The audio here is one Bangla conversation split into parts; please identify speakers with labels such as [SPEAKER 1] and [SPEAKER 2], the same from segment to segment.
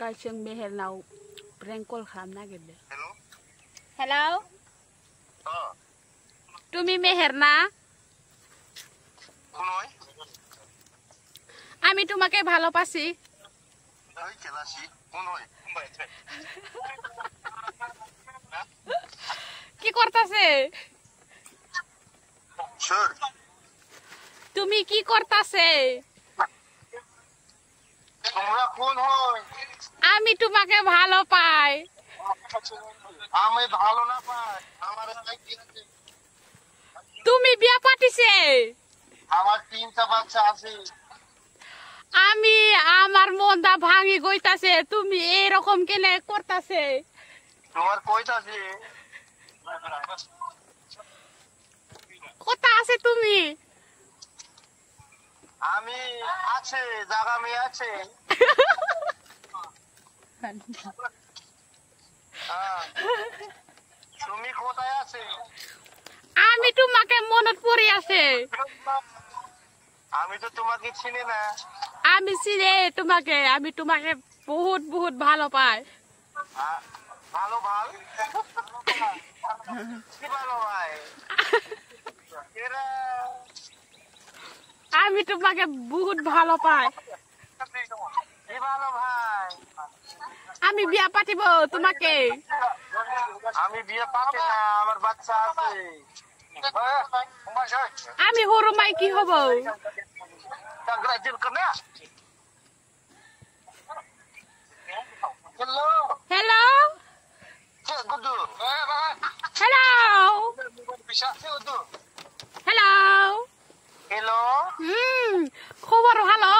[SPEAKER 1] गायजों मेहेरनाव प्रेंक कल खालामनो नागिरदों।
[SPEAKER 2] हेलौ
[SPEAKER 1] তুমি মেহের না? আমি তোমাকে ভালোবাসি। কি করতাছে? তুমি কি করতাছে? আমি তোমাকে ভালো পাই।
[SPEAKER 3] আমি ভালো না পাই আমার
[SPEAKER 1] তুমি বিয়া পাঠিছে?
[SPEAKER 3] আমার তিনটা বাচ্চা আছে।
[SPEAKER 1] আমি আমার মনটা ভাঙি গইতাছে, তুমি এরকম কেনে করতাছে?
[SPEAKER 3] তোমার কইতাছে
[SPEAKER 1] কোথা আছে তুমি?
[SPEAKER 3] আমি আছে জায়গা মেয়ে আছে। তুমি কোথায় আছে?
[SPEAKER 1] আমি তোমাকে মনত পড়ে আছে।
[SPEAKER 3] আমি তো তোমাকে চিনি না।
[SPEAKER 1] আমি চিনি তোমাকে, আমি তোমাকে বহুত বহুত ভালো পাই।
[SPEAKER 3] ভালো ভাল কি ভালো ভাই?
[SPEAKER 1] আমি তোমাকে বহুত ভালো পাই।
[SPEAKER 3] কি ভালো ভাই?
[SPEAKER 1] আমি বিয়া পাতিব তোমাকে।
[SPEAKER 3] আমি বিয়ে পাতি না, আমার বাচ্চা আছে।
[SPEAKER 1] আমি হরু মাই কি হব?
[SPEAKER 3] Hello
[SPEAKER 1] hello
[SPEAKER 3] Guddu
[SPEAKER 1] hello hello.
[SPEAKER 3] Hello
[SPEAKER 1] খবর ভালো?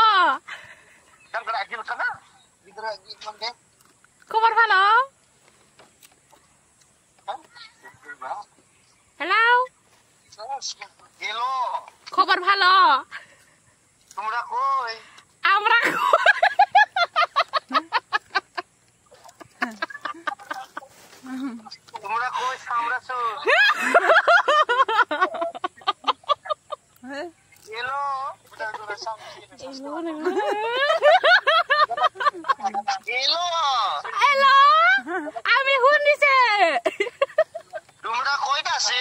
[SPEAKER 1] খবর ভালো? হ্যালো
[SPEAKER 3] হ্যালো
[SPEAKER 1] খবর ভালো?
[SPEAKER 3] তোমরা কই?
[SPEAKER 1] আমরা
[SPEAKER 3] তোমরা কই সামরাছো? হ্যালো হ্যালো
[SPEAKER 1] হ্যালো আমি শুনিছে।
[SPEAKER 3] তোমরা কইতাছে?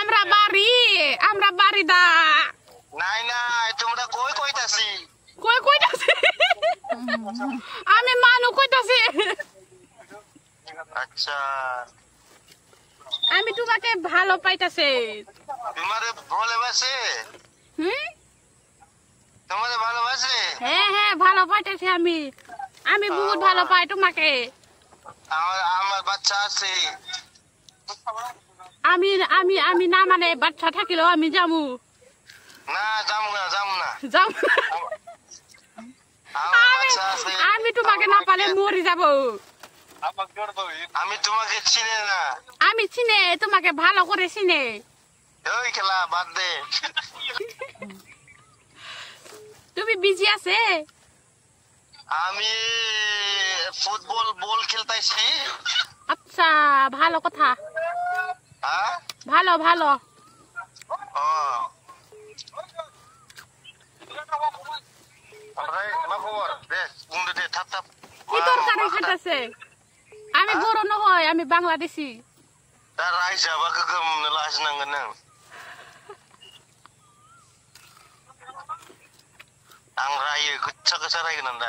[SPEAKER 1] আমরা বাড়ি দা।
[SPEAKER 3] নাই নাই তোমরা কই কইতাছি?
[SPEAKER 1] কই কইতাছি? আমি মানু কইতাছি।
[SPEAKER 3] আচ্ছা
[SPEAKER 1] আমি তোমাকে ভালো পাইতাছে।
[SPEAKER 3] তোমারে ভালোবাসে? তোমারে ভালোবাসে?
[SPEAKER 1] হ্যাঁ হ্যাঁ ভালো পাইতাছি আমি। আমি বহুত ভালো পাই তোমাকে।
[SPEAKER 3] আমার বাচ্চা আছে।
[SPEAKER 1] আমি আমি আমি না মানে বাচ্চা থাকিলেও আমি যামু।
[SPEAKER 3] না যাম না
[SPEAKER 1] যাম।
[SPEAKER 3] আমার বাচ্চা আছে।
[SPEAKER 1] আমি তোমাকে না পালে মরি যাব।
[SPEAKER 3] আমি তোমাকে চিনি না।
[SPEAKER 1] আমি চিনে তোমাকে ভালো করে চিনে।
[SPEAKER 3] ওই খেলা বাদ দে।
[SPEAKER 1] তুমি বিজি আছে?
[SPEAKER 3] আমি ফুটবল বল খেলতাইছি।
[SPEAKER 1] আচ্ছা ভালো কথা।
[SPEAKER 3] হ্যাঁ
[SPEAKER 1] ভালো ভালো।
[SPEAKER 3] ও আমরাই মা খবর দেখ উন্ডে দে থাপ থাপ
[SPEAKER 1] কি তরকারি খাইতাছে? আমি বড় নহয়, আমি বাংলাদেশি।
[SPEAKER 3] তার রাইসা বা গগম লাস নাঙ্গন নং ang rayo gutsa ka sa rayo nanda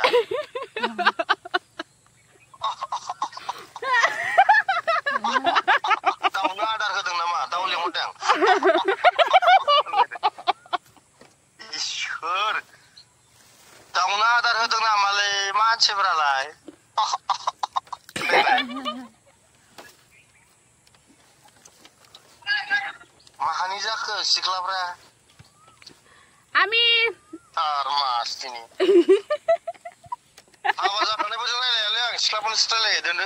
[SPEAKER 3] tahu ngadar kedeng nama tahu liang udang Ishur tahu ngadar kedeng nama le manche beralai mahani ke siklabra
[SPEAKER 1] আমি
[SPEAKER 3] আর মাস তিনি আওয়াজ আপনি বুঝলেন না সিক্লাপন স্টাইলে দেন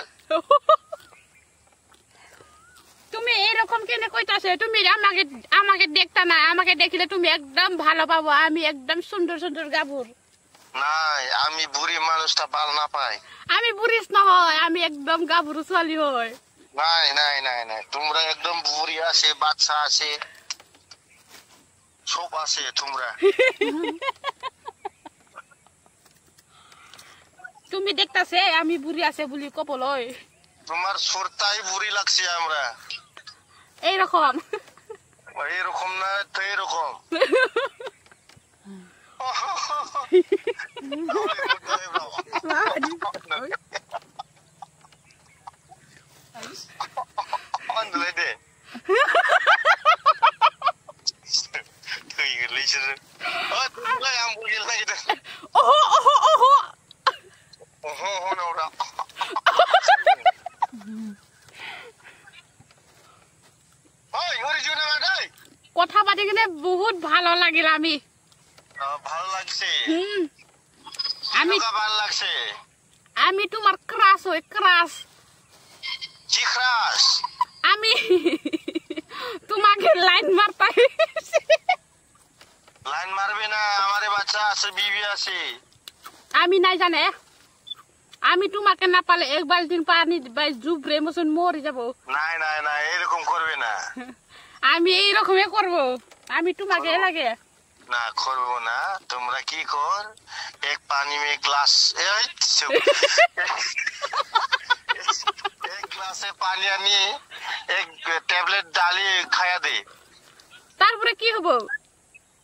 [SPEAKER 1] তুমি এরকম কেন কইতাছে? তুমি আমাকে আমাকে দেখতা না, আমাকে দেখলে তুমি একদম ভালো পাবো। আমি একদম সুন্দর সুন্দর গাভুর।
[SPEAKER 3] নাই আমি বুড়ি মানুষটা ভালো না পাই।
[SPEAKER 1] আমি বুড়িস নহয়, আমি একদম গাভুর ছোৱালী হয়।
[SPEAKER 3] নাই নাই নাই নাই তোমরা একদম বুড়ি আছে বাচ্চা আছে সব আছে তোমরা
[SPEAKER 1] তুমি দেখতাছে আমি বুড়ি আছে বলি কপলই
[SPEAKER 3] তোমার সুরতাই বুড়ি লাগছে আমরা
[SPEAKER 1] এইরকম
[SPEAKER 3] এরকম না তো এরকম
[SPEAKER 1] কথা পাতি কিনে বহুত ভালো লাগিল আমি
[SPEAKER 3] ভালো লাগছে
[SPEAKER 1] আমি
[SPEAKER 3] ভালো লাগছে
[SPEAKER 1] আমি তোমার ক্রাশ হই ক্রাশ
[SPEAKER 3] কি ক্রাশ
[SPEAKER 1] আমি তোমাকে লাইন মারতাই
[SPEAKER 3] লাইন মারবে না আমারে বাচ্চা আছে বিবি আছে
[SPEAKER 1] আমি নাই জানে আমি তোমাকে না পালে এক বালতিন পানি বাই জুবরে মতন মরে যাব
[SPEAKER 3] নাই নাই নাই এরকম করবে না
[SPEAKER 1] আমি এই রকমই করব আমি তোমাকে লাগে
[SPEAKER 3] না করব না তোমরা কি কর এক পানি মে গ্লাস एक ग्लास पानी आनी एक टैबलेट डाली खाया दे
[SPEAKER 1] তারপরে কি হবে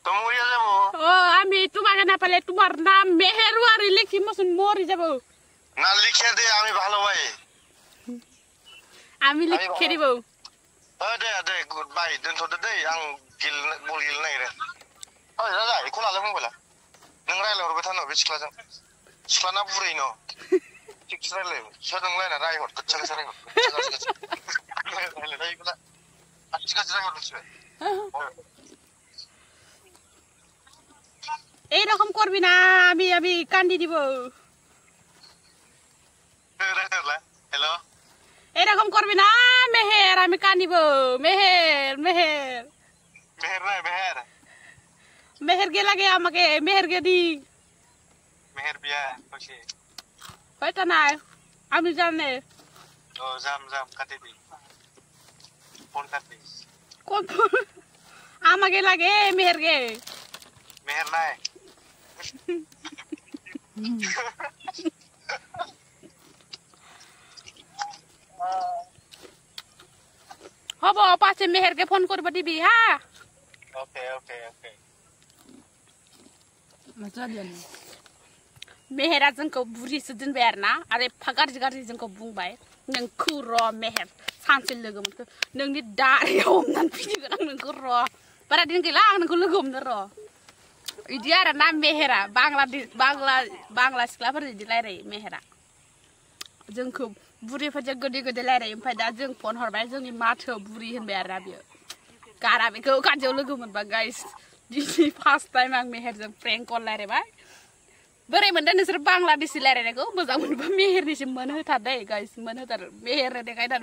[SPEAKER 3] তো মরিয়া যাব
[SPEAKER 1] ও আমি তোমাকে না পালে তোমার নাম মেহেরওয়ারি লিখি মতন মরে যাব
[SPEAKER 3] না লিখে দে আমি ভালো ভাই
[SPEAKER 1] আমি লিখে দিব
[SPEAKER 3] দে দে গুড বাই দেন তো দে आं गिल बल गिल नागिरो ओइ दादा इखौ लालाय मबाइला नों रायलाय हरबाय थानो बे सिख्लाजों सिख्लाना बुरै न फिक्स रायलाय सोरजों रायलाय रायहर गच्चा गच्चा रायहर रायलाय रायलाय गच्चा गच्चा रायहर नोंसो
[SPEAKER 1] এই রকম করবি না আমি আমি কান্দি দিব
[SPEAKER 3] हेलो
[SPEAKER 1] এরকম করবি না মেহের আমি কান্দিব মেহের মেহের
[SPEAKER 3] मेहर ना मेहर
[SPEAKER 1] মেহের গে লাগে আমাকে মেহের গে দি
[SPEAKER 3] मेहर बिया खुशी
[SPEAKER 1] হয়তো না আমি জানে
[SPEAKER 3] ओ जाम जाम काटे दी फोन काट दी
[SPEAKER 1] কোন আমাকে লাগে মেহের গে
[SPEAKER 3] मेहर ना
[SPEAKER 1] হব পাছে মেহের কে ফোন করব দিবি হ্যাঁ
[SPEAKER 3] ओके ओके ओके
[SPEAKER 1] मेहेरा जोंखौ बुरिसो दोनबाय आरोना आरो एफा गाज्रि गाज्रि जोंखौ बुंबाय नोंखौ र' मेहेर सानसे लोगो मोनखो नोंनि दारियाव हमनानै फिदिगोन आं नोंखौ र' बारा दिन गैला आं नोंखौ लोगो हमनो र' इदि आरोना मेहेरा बांला सिख्लाफोर इदि रायलायो मेहेरा जोंखौ बुरिफोरजों गोदै गोदै रायलायो ओमफ्राय दा जों फन हरबाय जोंनि माथोआव बुरि होनबाय आरोना बियो गारा बेखौ खाथियाव लोगो मोनबा गाइस दिनै फार्स्ट टाइम आं मेहेरजों प्रेंक कल रायलायबाय बोरै मोनदों नोंसोर बांलादेशि रायलायनायखौ मोजां मोनबा मेहेरनिसिम मोनहोथार दै गाइस मोनहोथार मेहेरनो देखायथार